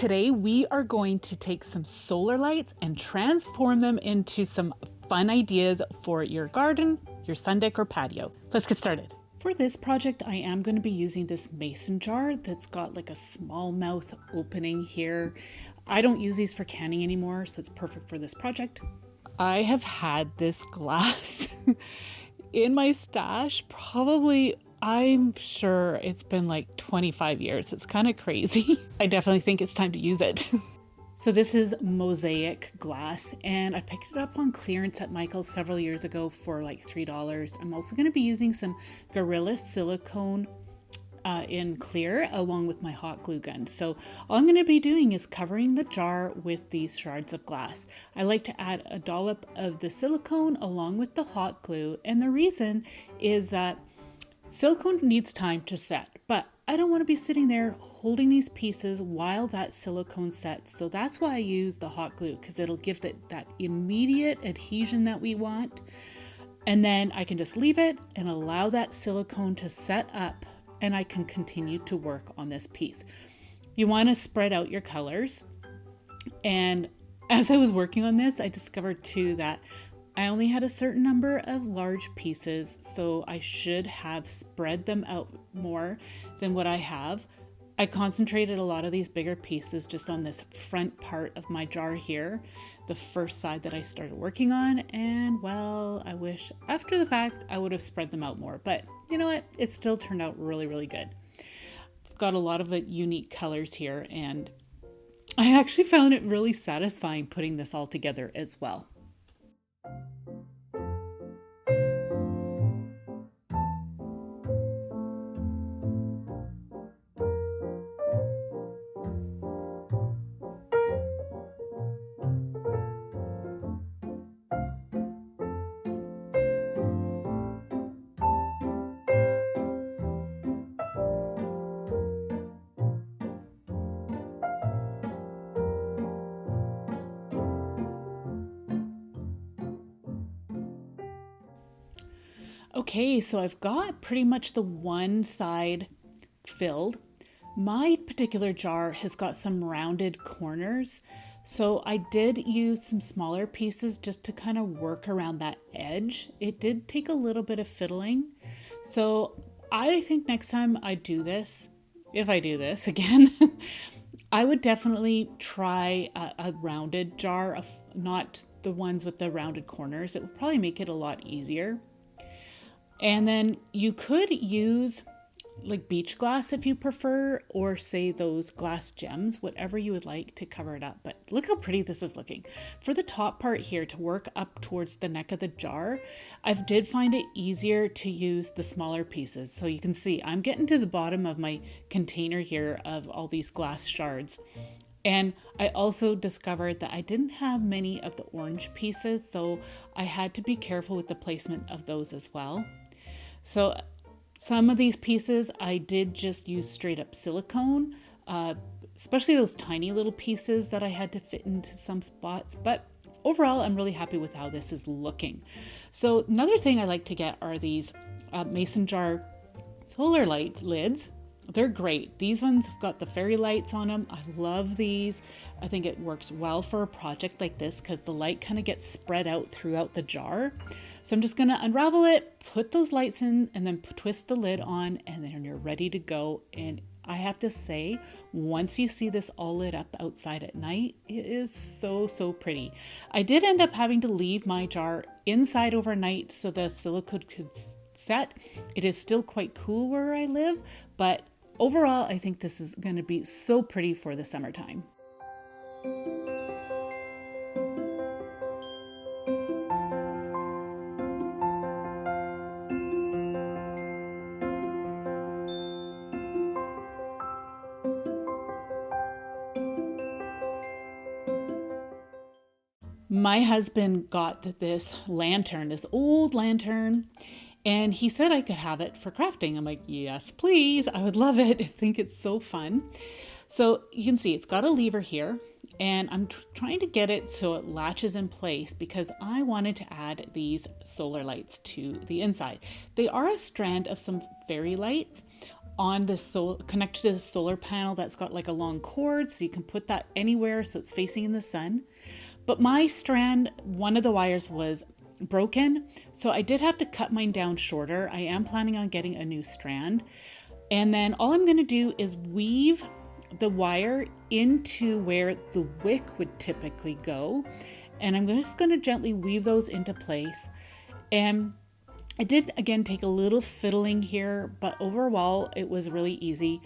Today we are going to take some solar lights and transform them into some fun ideas for your garden, your sun deck, or patio. Let's get started. For this project, I am going to be using this mason jar that's got like a small mouth opening here. I don't use these for canning anymore, so it's perfect for this project. I have had this glass in my stash probably, I'm sure it's been like 25 years. It's kind of crazy. I definitely think it's time to use it. So this is mosaic glass, and I picked it up on clearance at Michael's several years ago for like $3. I'm also going to be using some Gorilla silicone in clear along with my hot glue gun. So all I'm going to be doing is covering the jar with these shards of glass. I like to add a dollop of the silicone along with the hot glue, and the reason is that silicone needs time to set, but I don't want to be sitting there holding these pieces while that silicone sets. So that's why I use the hot glue, because it'll give it that immediate adhesion that we want. And then I can just leave it and allow that silicone to set up, and I can continue to work on this piece. You want to spread out your colors. And as I was working on this, I discovered too that I only had a certain number of large pieces, so I should have spread them out more than what I have. I concentrated a lot of these bigger pieces just on this front part of my jar here, the first side that I started working on, and well, I wish after the fact I would have spread them out more, but you know what? It still turned out really, really good. It's got a lot of unique colors here, and I actually found it really satisfying putting this all together as well. Okay, so I've got pretty much the one side filled. My particular jar has got some rounded corners, so I did use some smaller pieces just to kind of work around that edge. It did take a little bit of fiddling, so I think next time I do this, if I do this again, I would definitely try a rounded jar, of not the ones with the rounded corners. It would probably make it a lot easier. And then you could use like beach glass if you prefer, or say those glass gems, whatever you would like to cover it up. But look how pretty this is looking. For the top part here to work up towards the neck of the jar, I did find it easier to use the smaller pieces. So you can see I'm getting to the bottom of my container here of all these glass shards. And I also discovered that I didn't have many of the orange pieces, so I had to be careful with the placement of those as well. So some of these pieces I did just use straight up silicone, especially those tiny little pieces that I had to fit into some spots. But overall, I'm really happy with how this is looking. So another thing I like to get are these mason jar solar light lids. They're great. These ones have got the fairy lights on them. I love these. I think it works well for a project like this because the light kind of gets spread out throughout the jar. So I'm just going to unravel it, put those lights in, and then twist the lid on, and then you're ready to go. And I have to say, once you see this all lit up outside at night, it is so, so pretty. I did end up having to leave my jar inside overnight so the silicone could set. It is still quite cool where I live, but overall, I think this is going to be so pretty for the summertime. My husband got this lantern, this old lantern, and he said I could have it for crafting. I'm like, yes, please. I would love it. I think it's so fun. So you can see it's got a lever here, and I'm trying to get it so it latches in place because I wanted to add these solar lights to the inside. They are a strand of some fairy lights. on this connected to the solar panel that's got like a long cord, so you can put that anywhere so it's facing in the sun. But my strand, one of the wires was broken, so I did have to cut mine down shorter. I am planning on getting a new strand. And then all I'm going to do is weave the wire into where the wick would typically go. And I'm just going to gently weave those into place. And I did, again, take a little fiddling here, but overall, it was really easy.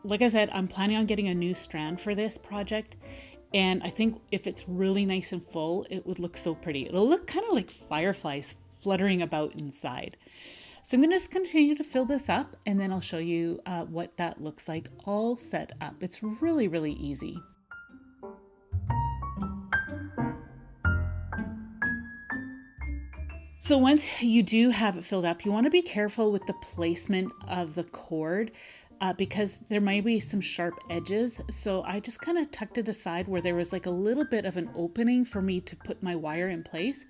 Like I said, I'm planning on getting a new strand for this project. And I think if it's really nice and full, it would look so pretty. It'll look kind of like fireflies fluttering about inside. So I'm going to just continue to fill this up, and then I'll show you what that looks like all set up. It's really, really easy. So once you do have it filled up, you want to be careful with the placement of the cord because there might be some sharp edges. So I just kind of tucked it aside where there was like a little bit of an opening for me to put my wire in place.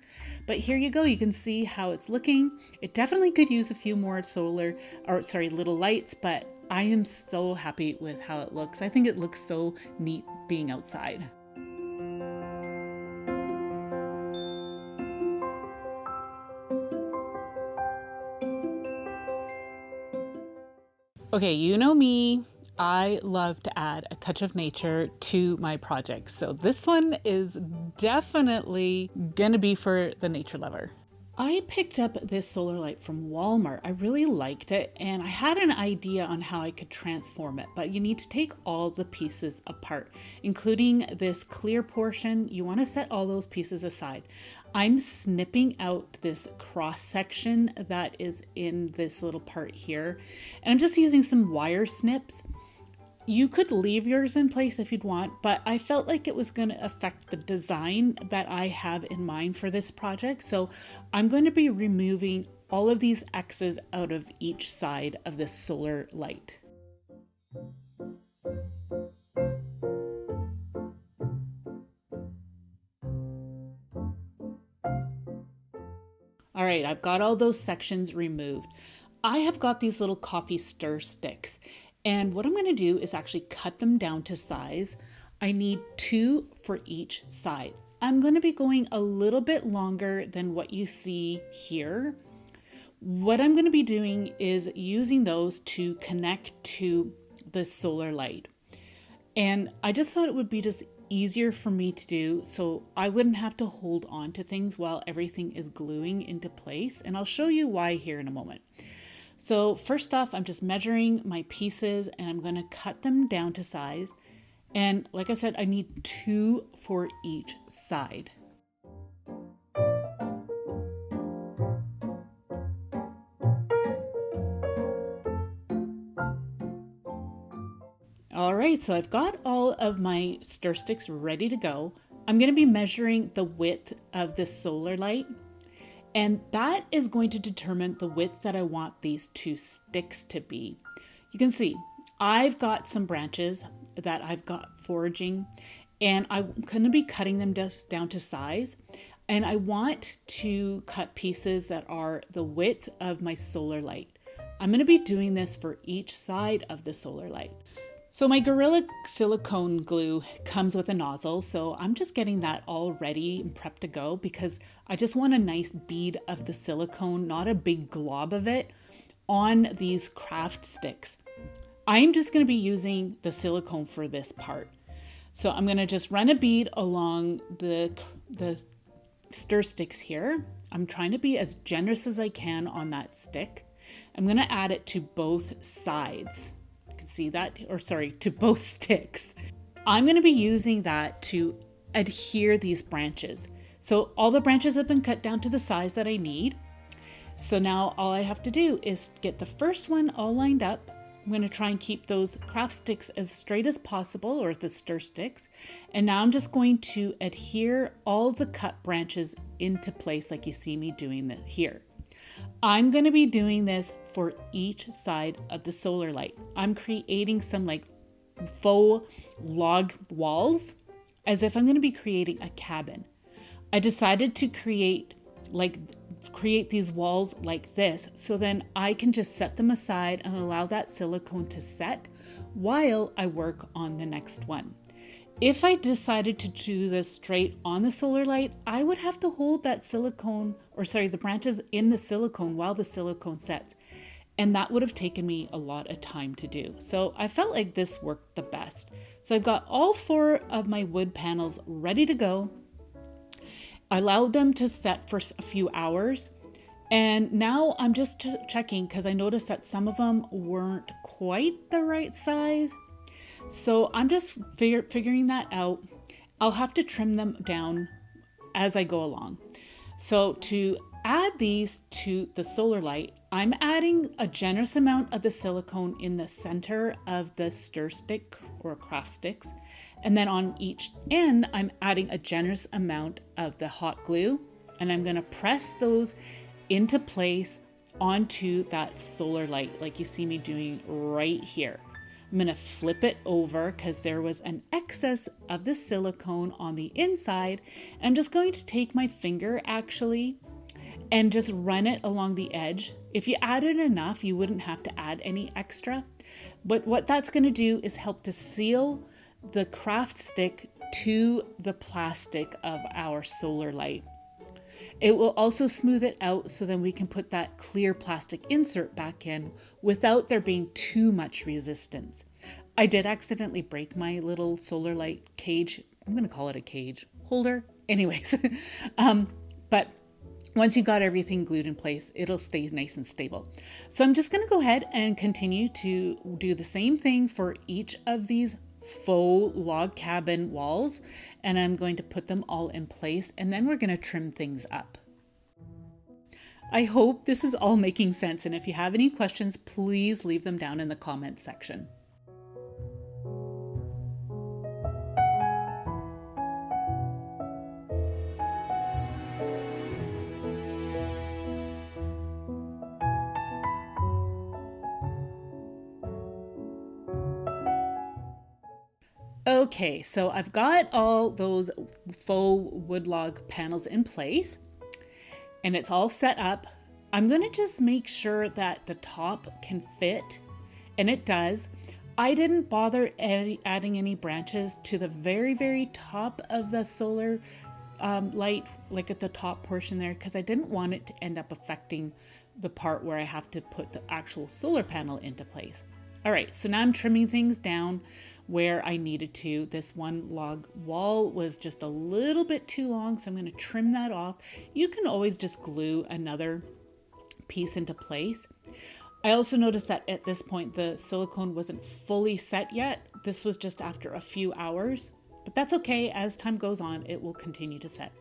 But here you go. You can see how it's looking. It definitely could use a few more little lights, but I am so happy with how it looks. I think it looks so neat being outside. Okay, you know me, I love to add a touch of nature to my projects. So this one is definitely gonna be for the nature lover. I picked up this solar light from Walmart. I really liked it, and I had an idea on how I could transform it, but you need to take all the pieces apart, including this clear portion. You want to set all those pieces aside. I'm snipping out this cross section that is in this little part here, and I'm just using some wire snips. You could leave yours in place if you'd want, but I felt like it was going to affect the design that I have in mind for this project. So I'm going to be removing all of these X's out of each side of this solar light. All right, I've got all those sections removed. I have got these little coffee stir sticks. And what I'm going to do is actually cut them down to size. I need 2 for each side. I'm going to be going a little bit longer than what you see here. What I'm going to be doing is using those to connect to the solar light. And I just thought it would be just easier for me to do so I wouldn't have to hold on to things while everything is gluing into place. And I'll show you why here in a moment. So first off, I'm just measuring my pieces and I'm going to cut them down to size. And like I said, I need 2 for each side. All right, so I've got all of my stir sticks ready to go. I'm going to be measuring the width of this solar light. And that is going to determine the width that I want these 2 sticks to be. You can see I've got some branches that I've got foraging, and I'm going to be cutting them just down to size. And I want to cut pieces that are the width of my solar light. I'm going to be doing this for each side of the solar light. So my Gorilla silicone glue comes with a nozzle, so I'm just getting that all ready and prepped to go because I just want a nice bead of the silicone, not a big glob of it, on these craft sticks. I'm just going to be using the silicone for this part. So I'm going to just run a bead along the stir sticks here. I'm trying to be as generous as I can on that stick. I'm going to add it to both sides. See that, to both sticks. I'm going to be using that to adhere these branches. So all the branches have been cut down to the size that I need. So now all I have to do is get the first one all lined up. I'm going to try and keep those craft sticks as straight as possible, or the stir sticks. And now I'm just going to adhere all the cut branches into place like you see me doing that here. I'm going to be doing this for each side of the solar light. I'm creating some like faux log walls as if I'm going to be creating a cabin. I decided to create like create these walls like this, so then I can just set them aside and allow that silicone to set while I work on the next one. If I decided to do this straight on the solar light, I would have to hold that the branches in the silicone while the silicone sets. And that would have taken me a lot of time to do. So I felt like this worked the best. So I've got all 4 of my wood panels ready to go. I allowed them to set for a few hours. And now I'm just checking because I noticed that some of them weren't quite the right size. So I'm just figuring that out. I'll have to trim them down as I go along. So to add these to the solar light, I'm adding a generous amount of the silicone in the center of the stir stick or craft sticks. And then on each end, I'm adding a generous amount of the hot glue. And I'm going to press those into place onto that solar light like you see me doing right here. I'm going to flip it over because there was an excess of the silicone on the inside. I'm just going to take my finger actually and just run it along the edge. If you added enough, you wouldn't have to add any extra. But what that's going to do is help to seal the craft stick to the plastic of our solar light. It will also smooth it out so then we can put that clear plastic insert back in without there being too much resistance. I did accidentally break my little solar light cage. I'm going to call it a cage holder. Anyways, but once you got everything glued in place, it'll stay nice and stable. So I'm just going to go ahead and continue to do the same thing for each of these faux log cabin walls, and I'm going to put them all in place, and then we're going to trim things up. I hope this is all making sense, and if you have any questions, please leave them down in the comments section. Okay, so I've got all those faux wood log panels in place and it's all set up. I'm going to just make sure that the top can fit, and it does. I didn't bother adding any branches to the very, very top of the solar light, like at the top portion there, because I didn't want it to end up affecting the part where I have to put the actual solar panel into place. All right, so now I'm trimming things down where I needed to. This one log wall was just a little bit too long, so I'm going to trim that off. You can always just glue another piece into place. I also noticed that at this point the silicone wasn't fully set yet. This was just after a few hours, but that's okay. As time goes on, it will continue to set.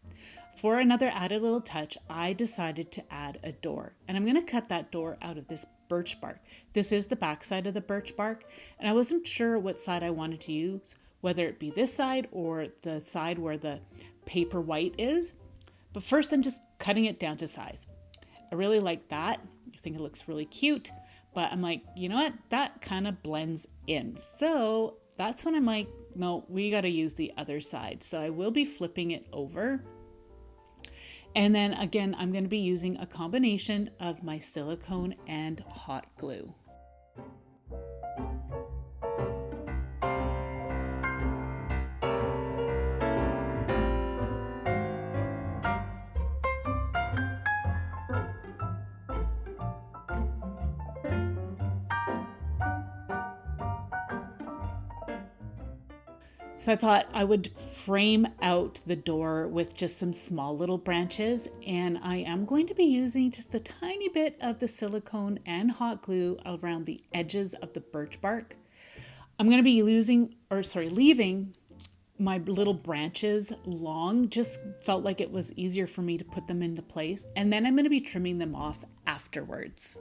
For another added little touch, I decided to add a door, and I'm going to cut that door out of this birch bark. This is the back side of the birch bark, and I wasn't sure what side I wanted to use, whether it be this side or the side where the paper white is. But first I'm just cutting it down to size. I really like that. I think it looks really cute, but I'm like, you know what? That kind of blends in. So that's when I'm like, no, we got to use the other side. So I will be flipping it over. And then again, I'm going to be using a combination of my silicone and hot glue. So I thought I would frame out the door with just some small little branches, and I am going to be using just a tiny bit of the silicone and hot glue around the edges of the birch bark. I'm going to be leaving my little branches long. Just felt like it was easier for me to put them into place, and then I'm going to be trimming them off afterwards.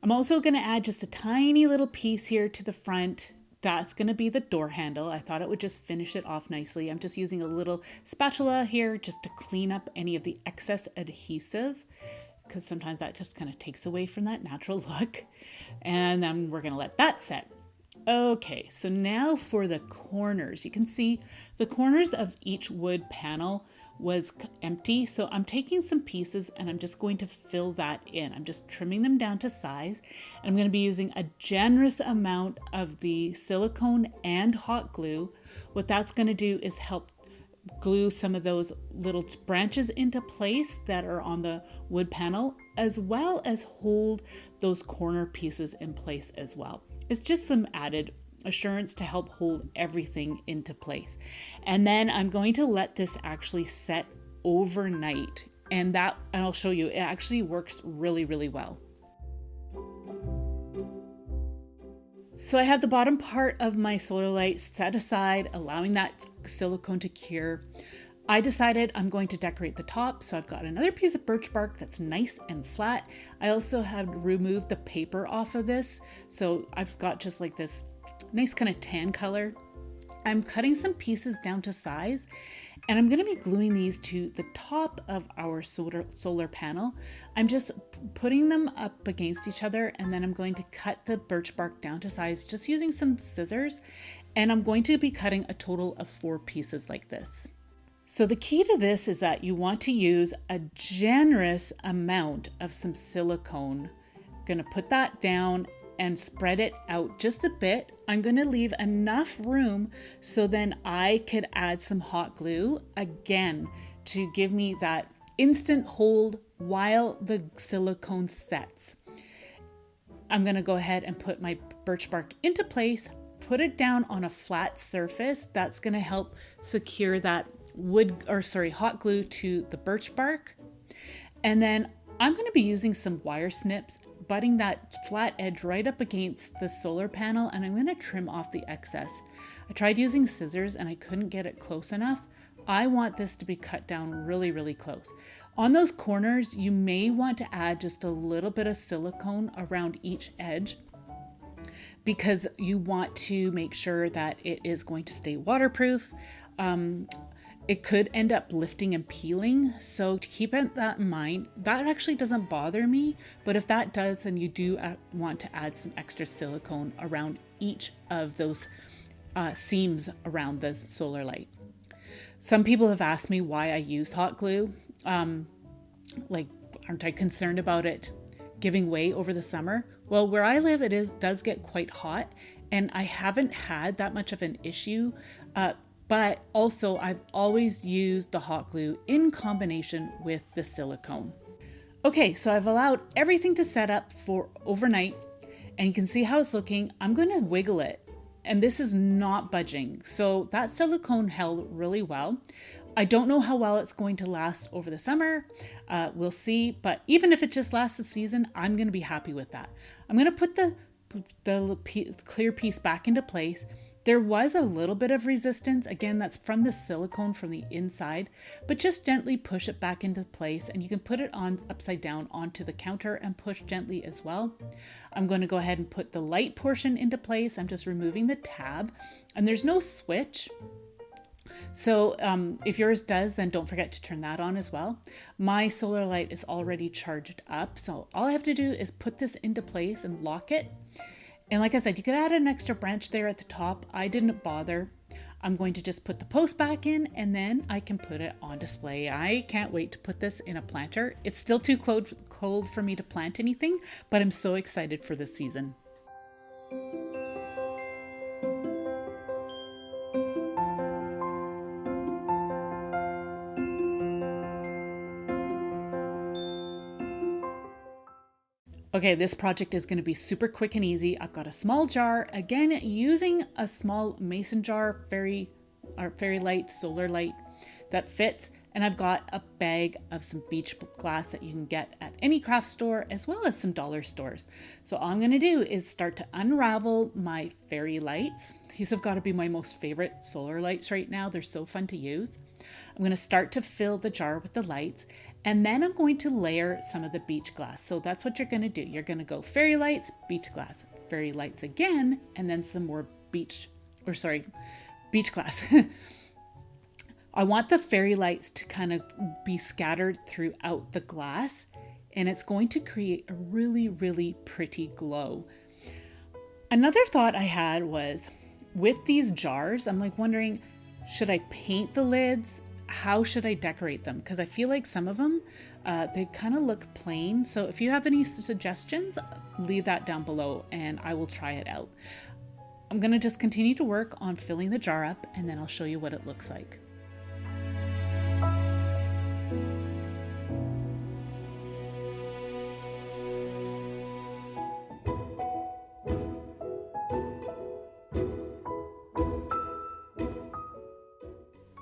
I'm I'm also going to add just a tiny little piece here to the front. That's going to be the door handle. I thought it would just finish it off nicely. I'm just using a little spatula here just to clean up any of the excess adhesive, because sometimes that just kind of takes away from that natural look. And then we're going to let that set. Okay, so now for the corners. You can see the corners of each wood panel was empty. So I'm taking some pieces and I'm just going to fill that in. I'm just trimming them down to size. And I'm going to be using a generous amount of the silicone and hot glue. What that's going to do is help glue some of those little branches into place that are on the wood panel, as well as hold those corner pieces in place as well. It's just some added assurance to help hold everything into place. And then I'm going to let this actually set overnight, and I'll show you, it actually works really, really well. So I have the bottom part of my solar light set aside, allowing that silicone to cure. I decided I'm going to decorate the top, so I've got another piece of birch bark that's nice and flat. I also have removed the paper off of this, so I've got just like this nice kind of tan color. I'm cutting some pieces down to size, and I'm going to be gluing these to the top of our solar panel. I'm just putting them up against each other, and then I'm going to cut the birch bark down to size just using some scissors, and I'm going to be cutting a total of 4 pieces like this. So the key to this is that you want to use a generous amount of some silicone. I'm going to put that down and spread it out just a bit. I'm going to leave enough room so then I could add some hot glue again to give me that instant hold while the silicone sets. I'm going to go ahead and put my birch bark into place, put it down on a flat surface. That's going to help secure that hot glue to the birch bark. And then I'm going to be using some wire snips, butting that flat edge right up against the solar panel, and I'm going to trim off the excess. I tried using scissors and I couldn't get it close enough. I want this to be cut down really, really close. On those corners, you may want to add just a little bit of silicone around each edge, because you want to make sure that it is going to stay waterproof. It could end up lifting and peeling, so to keep that in mind. That actually doesn't bother me, but if that does, then you do want to add some extra silicone around each of those seams around the solar light. Some people have asked me why I use hot glue. Like, aren't I concerned about it giving way over the summer? Well, where I live, does get quite hot, and I haven't had that much of an issue. But also I've always used the hot glue in combination with the silicone. Okay, so I've allowed everything to set up for overnight, and you can see how it's looking. I'm going to wiggle it, and this is not budging. So that silicone held really well. I don't know how well it's going to last over the summer. We'll see, but even if it just lasts a season, I'm going to be happy with that. I'm going to put the clear piece back into place. There was a little bit of resistance. Again, that's from the silicone from the inside, but just gently push it back into place, and you can put it on upside down onto the counter and push gently as well. I'm going to go ahead and put the light portion into place. I'm just removing the tab, and there's no switch. So if yours does, then don't forget to turn that on as well. My solar light is already charged up, so all I have to do is put this into place and lock it. And like I said, you could add an extra branch there at the top. I didn't bother. I'm going to just put the post back in, and then I can put it on display. I can't wait to put this in a planter. It's still too cold for me to plant anything, but I'm so excited for this season. Okay, this project is going to be super quick and easy. I've got a small jar, again, using a small mason jar, fairy light, solar light that fits. And I've got a bag of some beach glass that you can get at any craft store, as well as some dollar stores. So all I'm going to do is start to unravel my fairy lights. These have got to be my most favorite solar lights right now. They're so fun to use. I'm going to start to fill the jar with the lights, And then I'm going to layer some of the beach glass. So that's what you're going to do. You're going to go fairy lights, beach glass, fairy lights again, and then some more beach glass. I want the fairy lights to kind of be scattered throughout the glass, and it's going to create a really, really pretty glow. Another thought I had was with these jars, I'm like wondering, should I paint the lids? How should I decorate them? Because I feel like some of them, they kind of look plain. So if you have any suggestions, leave that down below and I will try it out. I'm going to just continue to work on filling the jar up and then I'll show you what it looks like.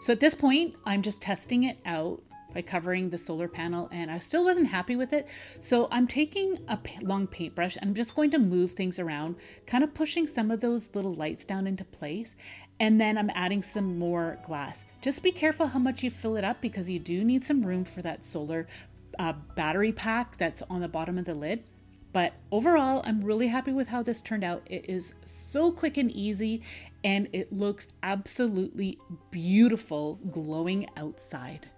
So at this point, I'm just testing it out by covering the solar panel and I still wasn't happy with it. So I'm taking a long paintbrush and I'm just going to move things around, kind of pushing some of those little lights down into place. And then I'm adding some more glass. Just be careful how much you fill it up because you do need some room for that solar battery pack that's on the bottom of the lid. But overall, I'm really happy with how this turned out. It is so quick and easy, and it looks absolutely beautiful glowing outside.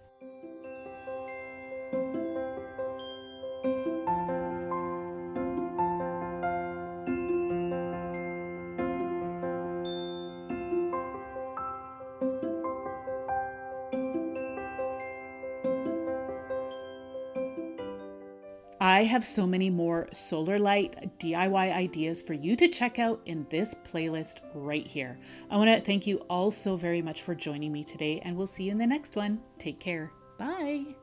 I have so many more solar light DIY ideas for you to check out in this playlist right here. I want to thank you all so very much for joining me today, and we'll see you in the next one. Take care. Bye.